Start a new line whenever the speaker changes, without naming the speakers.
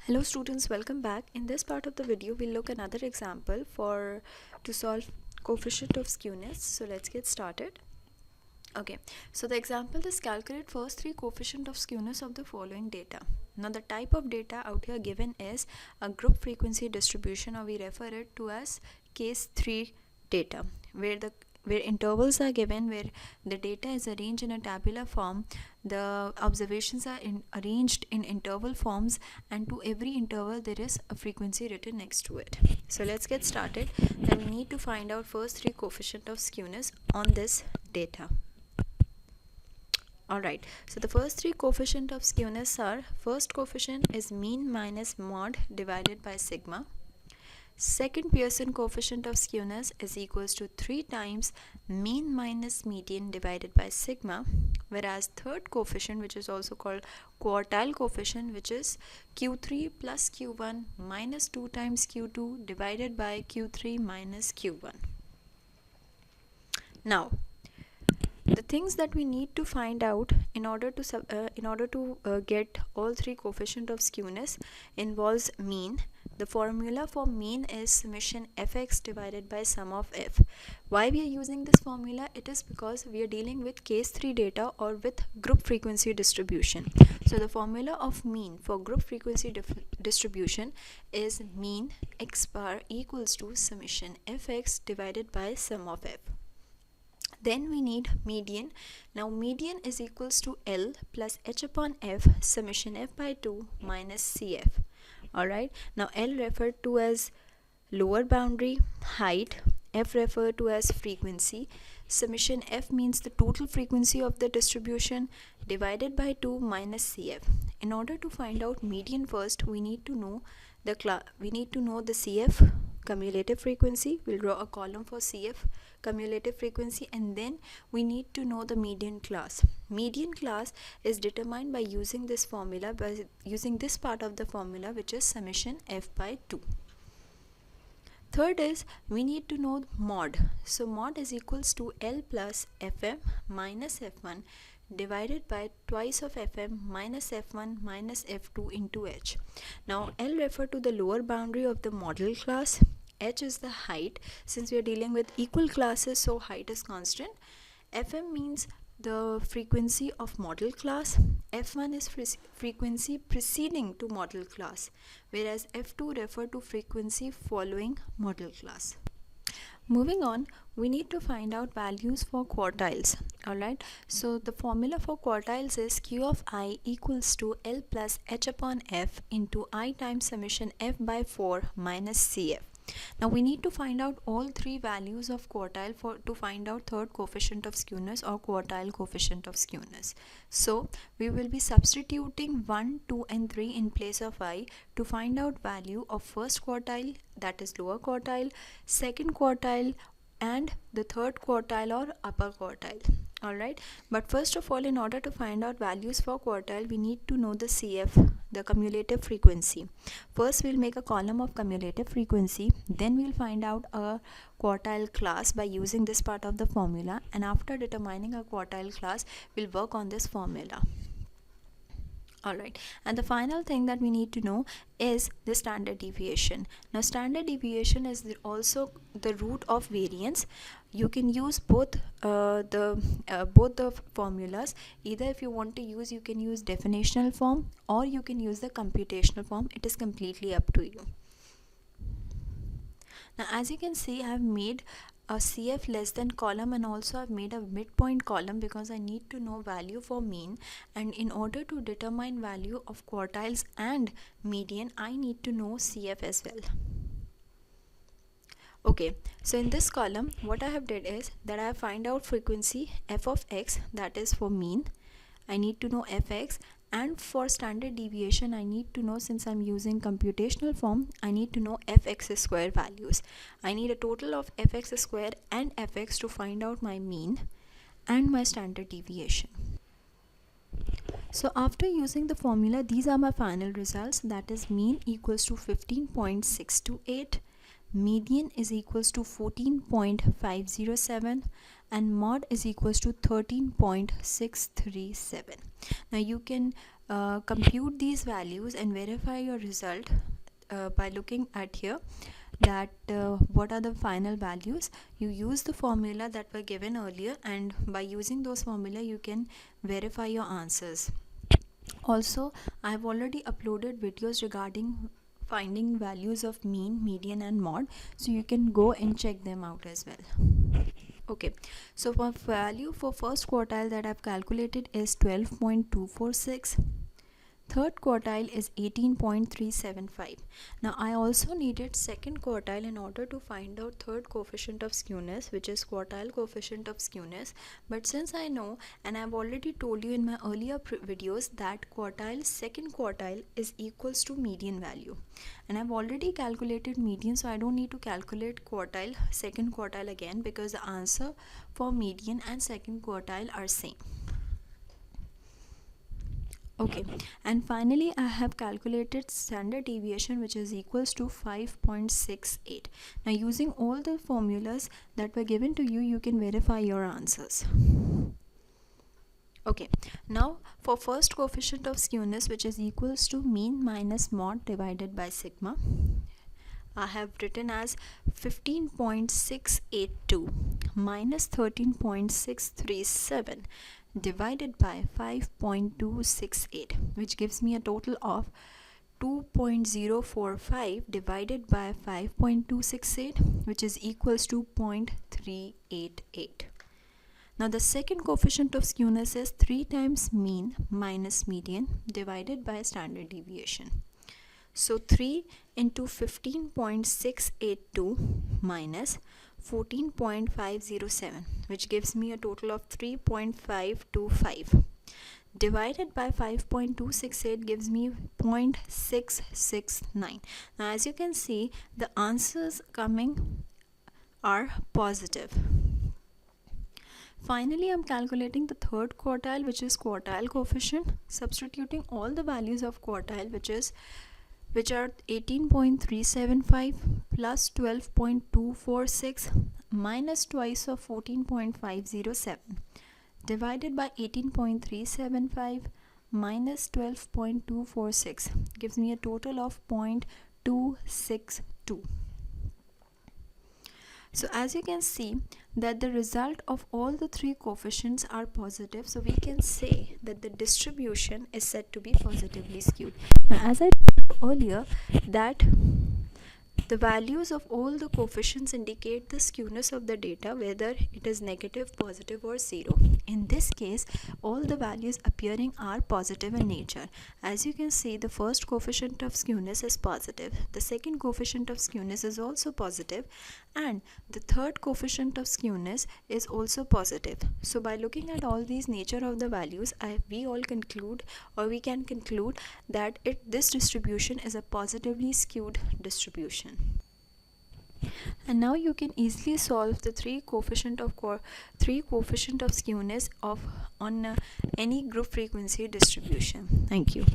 Hello students, welcome back. In this part of the video, we'll look another example to solve coefficient of skewness. So let's get started. Okay, so the example is calculate first three coefficient of skewness of the following data. Now the type of data out here given is a group frequency distribution, or we refer it to as case 3 data, where intervals are given, where the data is arranged in a tabular form. The observations are arranged in interval forms, and to every interval there is a frequency written next to it. So let's get started. Then we need to find out first three coefficient of skewness on this data. Alright, so the first three coefficient of skewness are: first coefficient is mean minus mod divided by sigma. Second Pearson coefficient of skewness is equals to 3 times mean minus median divided by sigma, whereas third coefficient, which is also called quartile coefficient, which is q3 plus q1 minus 2 times q2 divided by q3 minus q1. Now the things that we need to find out in order to get all three coefficient of skewness involves mean. The formula for mean is summation fx divided by sum of f. Why we are using this formula? It is because we are dealing with case 3 data, or with group frequency distribution. So the formula of mean for group frequency distribution is mean x bar equals to summation fx divided by sum of f. Then we need median. Now median is equals to L plus h upon f summation f by 2 minus cf. Alright, now L referred to as lower boundary, height, f referred to as frequency, summation f means the total frequency of the distribution, divided by 2 minus cf. In order to find out median first, we need to know the cf cumulative frequency. We'll draw a column for cf cumulative frequency, and then we need to know the median class. Median class is determined by using this formula, by using this part of the formula, which is summation f by 2. Third is we need to know mod. So mod is equals to L plus fm minus f1 divided by twice of fm minus f1 minus f2 into h. Now L refer to the lower boundary of the model class, h is the height. Since we are dealing with equal classes, so height is constant. Fm means the frequency of model class. F1 is frequency preceding to model class, whereas F2 refer to frequency following model class. Moving on, we need to find out values for quartiles. Alright, so the formula for quartiles is q of I equals to L plus h upon f into I times summation f by 4 minus cf. Now we need to find out all three values of quartile to find out third coefficient of skewness, or quartile coefficient of skewness. So we will be substituting 1, 2 and 3 in place of I to find out value of first quartile, that is lower quartile, second quartile, and the third quartile or upper quartile. Alright, but first of all, in order to find out values for quartile, we need to know the CF, the cumulative frequency. First we'll make a column of cumulative frequency, then we'll find out a quartile class by using this part of the formula, and after determining a quartile class, we'll work on this formula. Alright, and the final thing that we need to know is the standard deviation. Now standard deviation is also the root of variance. You can use both the formulas. Either if you want to use, you can use definitional form, or you can use the computational form. It is completely up to you. Now as you can see, I have made a CF less than column, and also I've made a midpoint column because I need to know value for mean, and in order to determine value of quartiles and median, I need to know CF as well. Okay, so in this column what I have did is that I have find out frequency f of x, that is for mean. I need to know fx, and for standard deviation I need to know, since I'm using computational form, I need to know fx square values. I need a total of fx square and fx to find out my mean and my standard deviation. So after using the formula, these are my final results, that is mean equals to 15.628, median is equals to 14.507, and mod is equals to 13.637. Now you can compute these values and verify your result by looking at here that what are the final values. You use the formula that were given earlier, and by using those formula you can verify your answers. Also, I have already uploaded videos regarding finding values of mean, median and mod, so you can go and check them out as well. Okay, so for value for first quartile that I've calculated is 12.246. Third quartile is 18.375. Now I also needed second quartile in order to find out third coefficient of skewness, which is quartile coefficient of skewness. But since I know, and I've already told you in my earlier videos, that second quartile is equals to median value, and I've already calculated median, so I don't need to calculate second quartile again, because the answer for median and second quartile are same. Okay, and finally I have calculated standard deviation, which is equals to 5.68. Now using all the formulas that were given to you, you can verify your answers. Okay, now for first coefficient of skewness, which is equals to mean minus mod divided by sigma, I have written as 15.682 minus 13.637 divided by 5.268, which gives me a total of 2.045 divided by 5.268, which is equals to 0.388. Now the second coefficient of skewness is 3 times mean minus median divided by standard deviation. So 3 into 15.682 minus 14.507, which gives me a total of 3.525, divided by 5.268 gives me 0.669. Now as you can see, the answers coming are positive. Finally, I'm calculating the third quartile, which is quartile coefficient, substituting all the values of quartile, which are 18.375 plus 12.246 minus twice of 14.507 divided by 18.375 minus 12.246 gives me a total of 0.262. So as you can see that the result of all the three coefficients are positive, so we can say that the distribution is said to be positively skewed. Now as I told earlier, that the values of all the coefficients indicate the skewness of the data, whether it is negative, positive or zero. In this case, all the values appearing are positive in nature. As you can see, the first coefficient of skewness is positive, the second coefficient of skewness is also positive, and the third coefficient of skewness is also positive. So by looking at all these nature of the values, we can conclude that this distribution is a positively skewed distribution. And now you can easily solve the three coefficient of skewness on any group frequency distribution. Thank you.